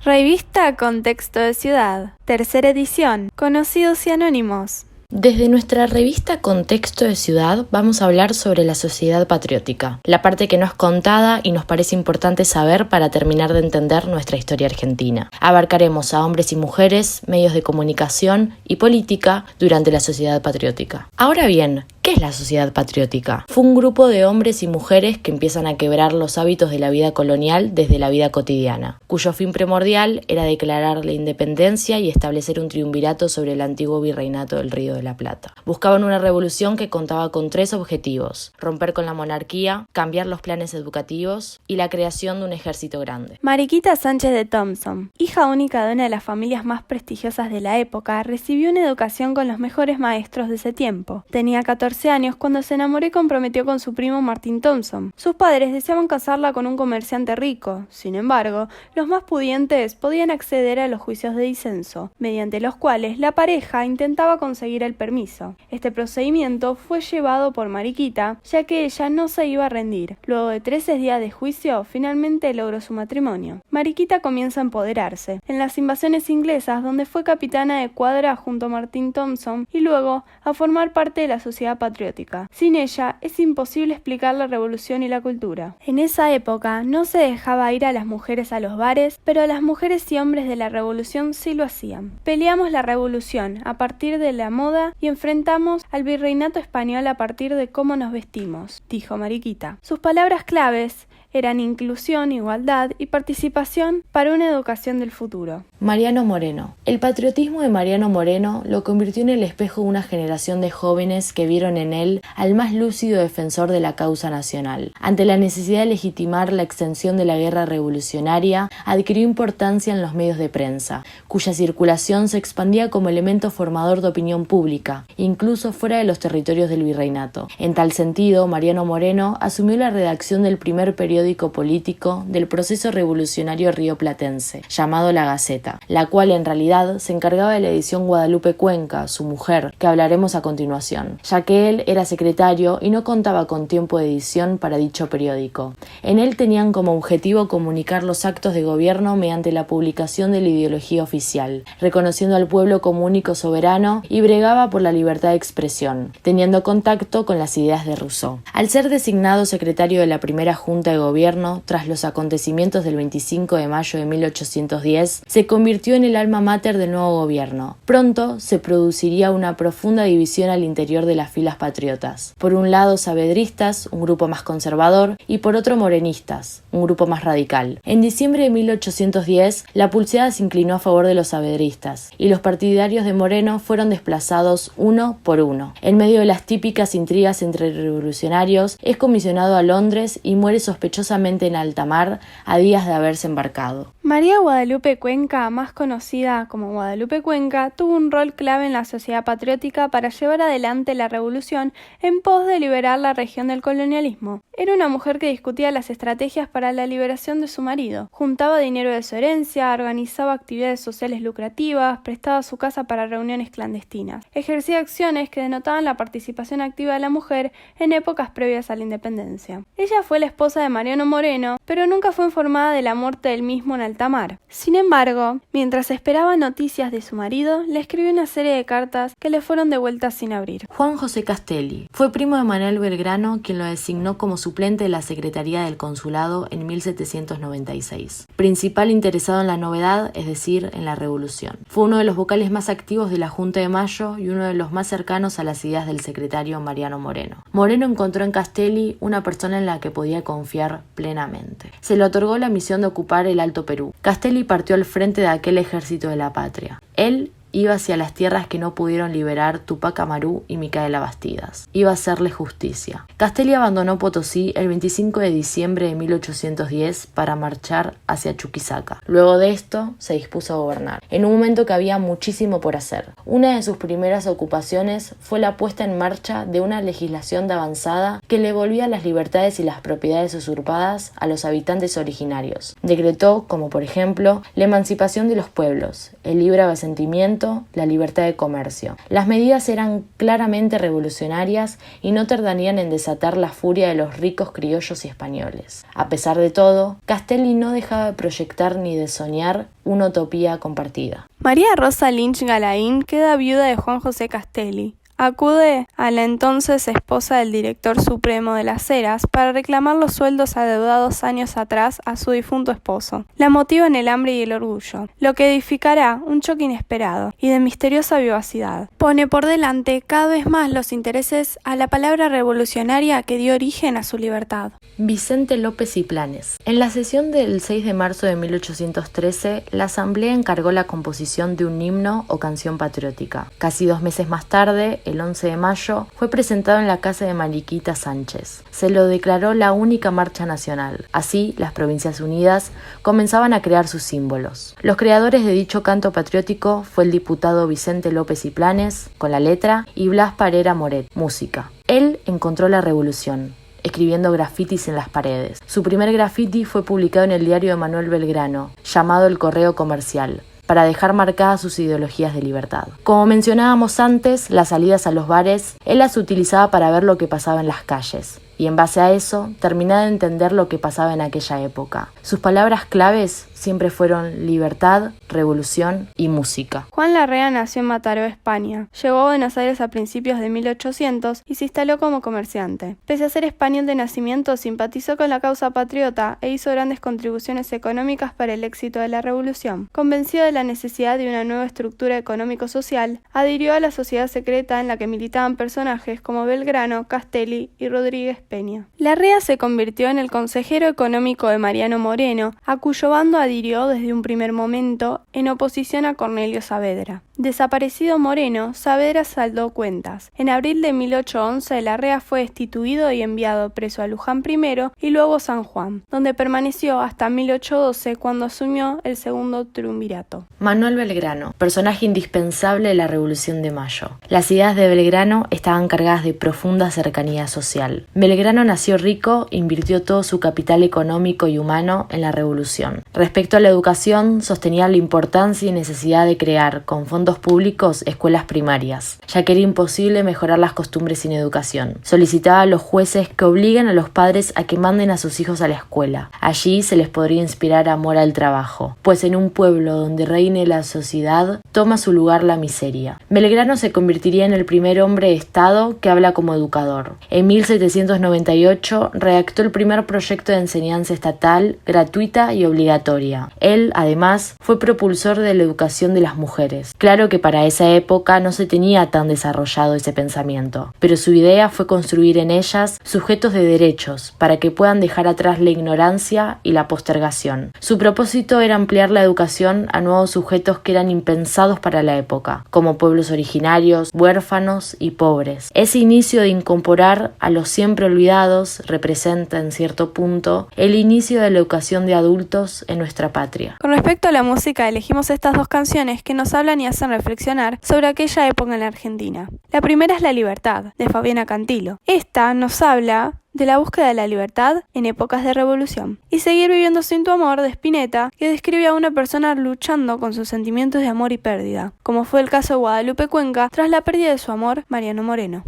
Revista Contexto de Ciudad, tercera edición, Conocidos y Anónimos. Desde nuestra revista Contexto de Ciudad vamos a hablar sobre la sociedad patriótica, la parte que no es contada y nos parece importante saber para terminar de entender nuestra historia argentina. Abarcaremos a hombres y mujeres, medios de comunicación y política durante la sociedad patriótica. Ahora bien, ¿qué es la sociedad patriótica? Fue un grupo de hombres y mujeres que empiezan a quebrar los hábitos de la vida colonial desde la vida cotidiana, cuyo fin primordial era declarar la independencia y establecer un triunvirato sobre el antiguo virreinato del Río de la Plata. Buscaban una revolución que contaba con 3 objetivos: romper con la monarquía, cambiar los planes educativos y la creación de un ejército grande. Mariquita Sánchez de Thompson, hija única de una de las familias más prestigiosas de la época, recibió una educación con los mejores maestros de ese tiempo. Tenía 14 años cuando se enamoró y comprometió con su primo Martín Thompson. Sus padres deseaban casarla con un comerciante rico. Sin embargo, los más pudientes podían acceder a los juicios de disenso, mediante los cuales la pareja intentaba conseguir el permiso. Este procedimiento fue llevado por Mariquita, ya que ella no se iba a rendir. Luego de 13 días de juicio, finalmente logró su matrimonio. Mariquita comienza a empoderarse en las invasiones inglesas, donde fue capitana de cuadra junto a Martín Thompson, y luego a formar parte de la sociedad patriótica. Sin ella, es imposible explicar la revolución y la cultura. En esa época, no se dejaba ir a las mujeres a los bares, pero las mujeres y hombres de la revolución sí lo hacían. Peleamos la revolución a partir de la moda y enfrentamos al virreinato español a partir de cómo nos vestimos, dijo Mariquita. Sus palabras claves eran inclusión, igualdad y participación para una educación del futuro. Mariano Moreno. El patriotismo de Mariano Moreno lo convirtió en el espejo de una generación de jóvenes que vieron en él al más lúcido defensor de la causa nacional. Ante la necesidad de legitimar la extensión de la guerra revolucionaria, adquirió importancia en los medios de prensa, cuya circulación se expandía como elemento formador de opinión pública, incluso fuera de los territorios del virreinato. En tal sentido, Mariano Moreno asumió la redacción del primer periódico político del proceso revolucionario rioplatense, llamado La Gaceta, la cual en realidad se encargaba de la edición Guadalupe Cuenca, su mujer, que hablaremos a continuación, ya que él era secretario y no contaba con tiempo de edición para dicho periódico. En él tenían como objetivo comunicar los actos de gobierno mediante la publicación de la ideología oficial, reconociendo al pueblo como único soberano, y bregaba por la libertad de expresión, teniendo contacto con las ideas de Rousseau. Al ser designado secretario de la primera Junta de Gobierno tras los acontecimientos del 25 de mayo de 1810, se convirtió en el alma mater del nuevo gobierno. Pronto se produciría una profunda división al interior de las filas patriotas. Por un lado saavedristas, un grupo más conservador, y por otro morenistas, un grupo más radical. En diciembre de 1810, la pulseada se inclinó a favor de los saavedristas, y los partidarios de Moreno fueron desplazados uno por uno. En medio de las típicas intrigas entre revolucionarios, es comisionado a Londres y muere sospechosamente en alta mar a días de haberse embarcado. María Guadalupe Cuenca, más conocida como Guadalupe Cuenca, tuvo un rol clave en la sociedad patriótica para llevar adelante la revolución en pos de liberar la región del colonialismo. Era una mujer que discutía las estrategias para la liberación de su marido, juntaba dinero de su herencia, organizaba actividades sociales lucrativas, prestaba su casa para reuniones clandestinas, ejercía acciones que denotaban la participación activa de la mujer en épocas previas a la independencia. Ella fue la esposa de Mariano Moreno, pero nunca fue informada de la muerte del mismo en alta mar. Sin embargo, mientras esperaba noticias de su marido, le escribió una serie de cartas que le fueron devueltas sin abrir. Juan José Castelli fue primo de Manuel Belgrano, quien lo designó como suplente de la Secretaría del Consulado en 1796. Principal interesado en la novedad, es decir, en la revolución. Fue uno de los vocales más activos de la Junta de Mayo y uno de los más cercanos a las ideas del secretario Mariano Moreno. Moreno encontró en Castelli una persona en la que podía confiar plenamente. Se le otorgó la misión de ocupar el Alto Perú. Castelli partió al frente de aquel ejército de la patria. Él iba hacia las tierras que no pudieron liberar Tupac Amaru y Micaela Bastidas. Iba a hacerle justicia. Castelli abandonó Potosí el 25 de diciembre de 1810 para marchar hacia Chuquisaca. Luego de esto, se dispuso a gobernar, en un momento que había muchísimo por hacer. Una de sus primeras ocupaciones fue la puesta en marcha de una legislación de avanzada que le devolvía las libertades y las propiedades usurpadas a los habitantes originarios. Decretó, como por ejemplo, la emancipación de los pueblos, el libre abastecimiento aborto, la libertad de comercio. Las medidas eran claramente revolucionarias y no tardarían en desatar la furia de los ricos criollos y españoles. A pesar de todo, Castelli no dejaba de proyectar ni de soñar una utopía compartida. María Rosa Lynch Galaín queda viuda de Juan José Castelli. Acude a la entonces esposa del director supremo de las Heras para reclamar los sueldos adeudados años atrás a su difunto esposo. La motiva en el hambre y el orgullo, lo que edificará un choque inesperado y de misteriosa vivacidad. Pone por delante cada vez más los intereses a la palabra revolucionaria que dio origen a su libertad. Vicente López y Planes. En la sesión del 6 de marzo de 1813, la Asamblea encargó la composición de un himno o canción patriótica. Casi 2 meses más tarde, el 11 de mayo, fue presentado en la casa de Mariquita Sánchez. Se lo declaró la única marcha nacional. Así, las Provincias Unidas comenzaban a crear sus símbolos. Los creadores de dicho canto patriótico fue el diputado Vicente López y Planes, con la letra, y Blas Parera Moret, música. Él encontró la revolución, escribiendo grafitis en las paredes. Su primer grafiti fue publicado en el diario de Manuel Belgrano, llamado El Correo Comercial, para dejar marcadas sus ideologías de libertad. Como mencionábamos antes, las salidas a los bares, él las utilizaba para ver lo que pasaba en las calles, y en base a eso, terminaba de entender lo que pasaba en aquella época. Sus palabras claves siempre fueron libertad, revolución y música. Juan Larrea nació en Mataró, España. Llegó a Buenos Aires a principios de 1800 y se instaló como comerciante. Pese a ser español de nacimiento, simpatizó con la causa patriota e hizo grandes contribuciones económicas para el éxito de la revolución. Convencido de la necesidad de una nueva estructura económico-social, adhirió a la sociedad secreta en la que militaban personajes como Belgrano, Castelli y Rodríguez Peña. Larrea se convirtió en el consejero económico de Mariano Moreno, a cuyo bando adhirió desde un primer momento en oposición a Cornelio Saavedra. Desaparecido Moreno, Saavedra saldó cuentas. En abril de 1811, Larrea fue destituido y enviado preso a Luján primero y luego San Juan, donde permaneció hasta 1812 cuando asumió el segundo triunvirato. Manuel Belgrano, personaje indispensable de la Revolución de Mayo. Las ideas de Belgrano estaban cargadas de profunda cercanía social. Belgrano nació rico e invirtió todo su capital económico y humano en la revolución. Respecto a la educación, sostenía la importancia y necesidad de crear, con fondos públicos, escuelas primarias, ya que era imposible mejorar las costumbres sin educación. Solicitaba a los jueces que obliguen a los padres a que manden a sus hijos a la escuela. Allí se les podría inspirar amor al trabajo, pues en un pueblo donde reine la sociedad, toma su lugar la miseria. Belgrano se convertiría en el primer hombre de Estado que habla como educador. En 1798 redactó el primer proyecto de enseñanza estatal, gratuita y obligatoria. Él, además, fue propulsor de la educación de las mujeres. Claro que para esa época no se tenía tan desarrollado ese pensamiento, pero su idea fue construir en ellas sujetos de derechos para que puedan dejar atrás la ignorancia y la postergación. Su propósito era ampliar la educación a nuevos sujetos que eran impensados para la época, como pueblos originarios, huérfanos y pobres. Ese inicio de incorporar a los siempre olvidados representa, en cierto punto, el inicio de la educación de adultos en nuestra patria. Con respecto a la música, elegimos estas dos canciones que nos hablan y hacen reflexionar sobre aquella época en la Argentina. La primera es La Libertad, de Fabiana Cantilo. Esta nos habla de la búsqueda de la libertad en épocas de revolución. Y Seguir viviendo sin tu amor, de Spinetta, que describe a una persona luchando con sus sentimientos de amor y pérdida, como fue el caso de Guadalupe Cuenca tras la pérdida de su amor, Mariano Moreno.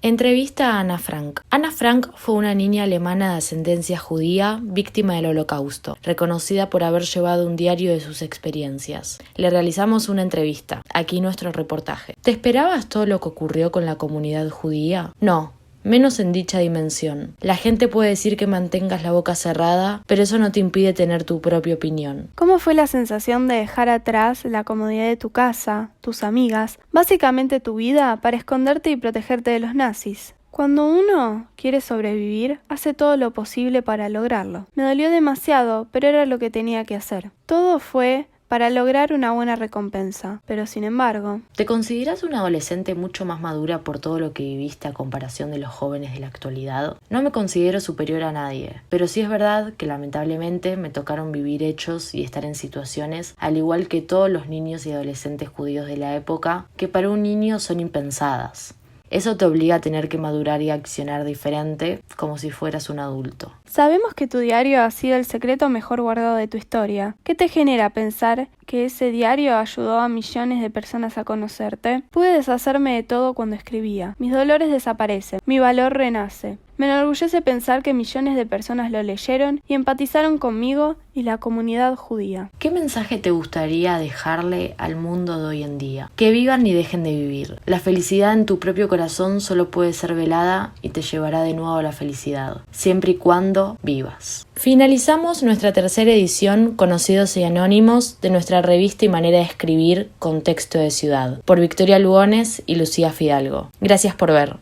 Entrevista a Ana Frank. Ana Frank fue una niña alemana de ascendencia judía, víctima del Holocausto, reconocida por haber llevado un diario de sus experiencias. Le realizamos una entrevista. Aquí nuestro reportaje. ¿Te esperabas todo lo que ocurrió con la comunidad judía? No. Menos en dicha dimensión. La gente puede decir que mantengas la boca cerrada, pero eso no te impide tener tu propia opinión. ¿Cómo fue la sensación de dejar atrás la comodidad de tu casa, tus amigas, básicamente tu vida, para esconderte y protegerte de los nazis? Cuando uno quiere sobrevivir, hace todo lo posible para lograrlo. Me dolió demasiado, pero era lo que tenía que hacer. Todo fue para lograr una buena recompensa, pero sin embargo... ¿Te consideras una adolescente mucho más madura por todo lo que viviste a comparación de los jóvenes de la actualidad? No me considero superior a nadie, pero sí es verdad que lamentablemente me tocaron vivir hechos y estar en situaciones, al igual que todos los niños y adolescentes judíos de la época, que para un niño son impensadas. Eso te obliga a tener que madurar y accionar diferente, como si fueras un adulto. Sabemos que tu diario ha sido el secreto mejor guardado de tu historia. ¿Qué te genera pensar que ese diario ayudó a millones de personas a conocerte? Pude deshacerme de todo cuando escribía. Mis dolores desaparecen. Mi valor renace. Me enorgullece pensar que millones de personas lo leyeron y empatizaron conmigo y la comunidad judía. ¿Qué mensaje te gustaría dejarle al mundo de hoy en día? Que vivan y dejen de vivir. La felicidad en tu propio corazón solo puede ser velada y te llevará de nuevo a la felicidad, siempre y cuando vivas. Finalizamos nuestra tercera edición, Conocidos y Anónimos, de nuestra revista y manera de escribir Contexto de Ciudad, por Victoria Lugones y Lucía Fidalgo. Gracias por ver.